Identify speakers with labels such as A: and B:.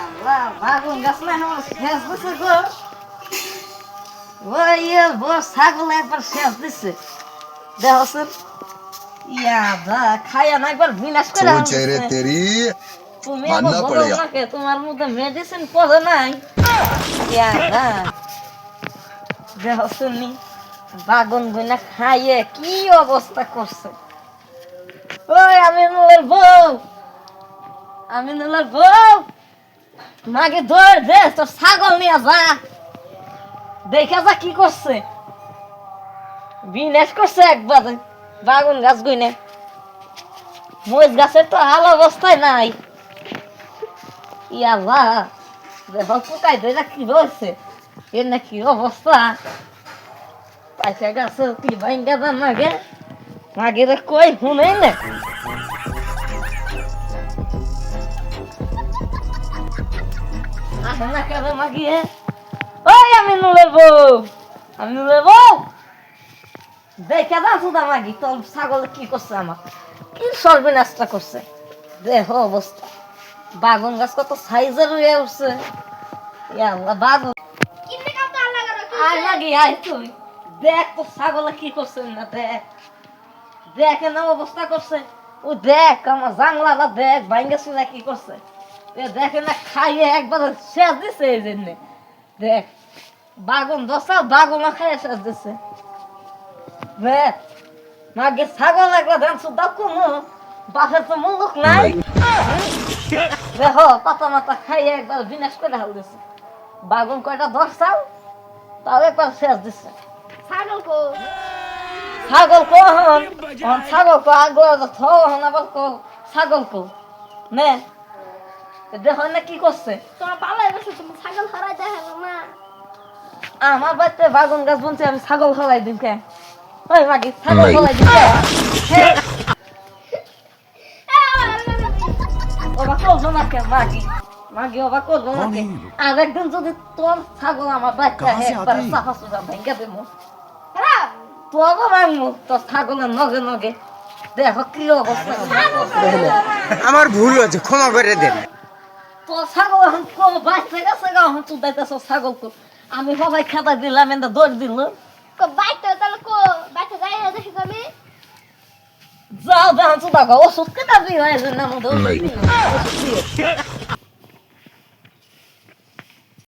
A: আল্লাহ বাগুন গাছ না আমার শেষ দিছে গো ওই বস ছাগল একবার শেষ দিছে দেখছেন ইয়াদা খায়া না একবার বিনাশ করে
B: सोच है रे तेरी
A: তুমি
B: मानना
A: বলো
B: पड़ेगा
A: আমাকে তোমার মধ্যে মেডিসিন পড়ে নাই ইয়াদা দেখছেন নি বাগুন গুনা খাইয়ে কি অবস্থা করছে ওই আমি নুলের বউ মাকে ধর দে তোর ছাগল নিয়ে যা দেখে যা কি করছে বিনাশ করছে একবার বাগুন গাছ গুইনে মরিচ গাছের তো হাল অবস্থায় নাই ইয়াল্লা দেখো পোকাই ধরে কি রয়েছে এর না কি অবস্থা পাইসা গাছে কি ভাঙ্গা দাম মাগে রে কই শুনে না আসে না কেন মাগিয়ে ওই আমি নুলের বউ দেখে দাও সুদা মাগি তোর ছাগল কি করছে আমার কি সর্বনাশটা করছে দেখো অবস্থা বাগুন গাছ কত সাইজের হয়ে উঠছে ইয়াল্লা বাগুন আয় মাগি আয় তুই দেখ তোর ছাগলে কি করছে না দেখে না অবস্থা করছে ও দেখ আমার জাংলাটা দেখ ভাঙ্গা শুনে কি করছে দেখে না খাইয়ে একবার শেষ দিছে এই জন্য দেখ বাগুন দশা বাগুন খাইয়ে শেষ দিছে দেখ মাগে ছাগল একলা ধান সুদ্ধা কোনো বাপের তো মুলুক নাই দেখো পাতা মাতা খাইয়ে একবার বিনাশ করে হাল দিছে বাগুন কয়টা দশাও তাও একবার শেষ দিছে ছাগল কো ছাগল কো আগো থো হন আবার কো ছাগল কো নে দেখো না কি করছে
C: তোমার ভালো হয়েছে তুমি ছাগল হারাই দেখা না
A: আমার বাড়িতে বাগুন গাছ বলছে আমি ছাগল হলাই দিন কে ওই মাগি ছাগল হলাই দিন ওবা করবো না কে মাগি ওবা করবো না কে আর একদিন যদি তোর ছাগল আমার বাচ্চা একবার সাফা সুফা ভেঙে দেবো তোরও মাংমু তোর ছাগলের নগে নগে দেখো কি অবস্থা
D: আমার ভুল হয়েছে ক্ষমা করে দেন
A: তোর ছাগল এখন কোন বাচ্চা গেছে গা এখন তুই দেখতেছ ছাগল তো আমি সবাই খেতা দিলাম এটা দৌড় দিল
C: কো বাইতে তাহলে কো বাইতে যাই না দেখি আমি
A: যাও দেখো তুই দেখো ওষুধ কেটা দিয়ে হয় না মধ্যে